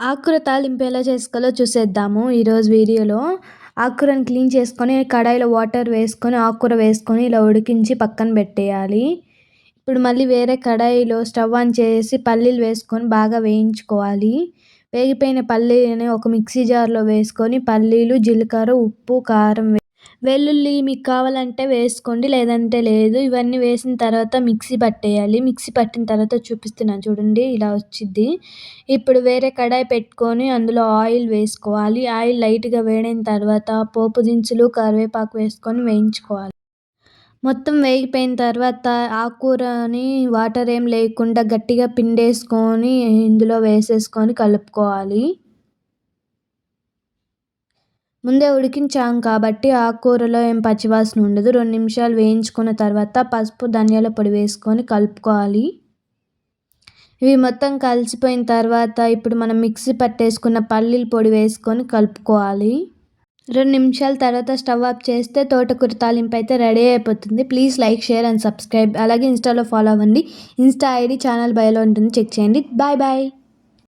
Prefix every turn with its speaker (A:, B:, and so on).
A: ఆకుకూర తాలింపు ఎలా చేసుకోవాలో చూసేద్దాము ఈరోజు వీడియోలో. ఆకుకూరని క్లీన్ చేసుకొని కడాయిలో వాటర్ వేసుకొని ఆకుకూర వేసుకొని ఇలా ఉడికించి పక్కన పెట్టేయాలి. ఇప్పుడు మళ్ళీ వేరే కడాయిలో స్టవ్ ఆన్ చేసి పల్లీలు వేసుకొని బాగా వేయించుకోవాలి. వేగిపోయిన పల్లీలని ఒక మిక్సీ జార్‌లో వేసుకొని పల్లీలు, జీలకర్ర, ఉప్పు, కారం, వెల్లుల్లి మీకు కావాలంటే వేసుకోండి. లేదంటే లేదు. ఇవన్నీ వేసిన తర్వాత మిక్సీ పట్టేయాలి. మిక్సీ పట్టిన తర్వాత చూపిస్తున్నాను చూడండి. ఇలా వచ్చిద్ది. ఇప్పుడు వేరే కడాయి పెట్టుకొని అందులో ఆయిల్ వేసుకోవాలి. ఆయిల్ లైట్‌గా వేడైన తర్వాత పోపు దినుసులు, కరివేపాకు వేసుకొని వేయించుకోవాలి. మొత్తం వేగిపోయిన తర్వాత ఆకుకూరని వాటర్ ఏం లేకుండా గట్టిగా పిండేసుకొని ఇందులో వేసేసుకొని కలుపుకోవాలి. ముందే ఉడికించాం కాబట్టి ఆకుకూరలో ఏం పచ్చివాసన ఉండదు. 2 నిమిషాలు వేయించుకున్న తర్వాత పసుపు, ధనియాల పొడి వేసుకొని కలుపుకోవాలి. ఇవి మొత్తం కలిసిపోయిన తర్వాత ఇప్పుడు మనం మిక్సీ పట్టేసుకున్న పల్లీల పొడి వేసుకొని కలుపుకోవాలి. 2 నిమిషాల తర్వాత స్టవ్ ఆఫ్ చేస్తే తోటకూర తాలింపు అయితే రెడీ అయిపోతుంది. Please like, share and subscribe. అలాగే ఇన్‌స్టాలో ఫాలో అవ్వండి. ఇన్‌స్టా ఐడీ ఛానల్ బయోలో ఉంటుంది. చెక్ చేయండి. Bye bye.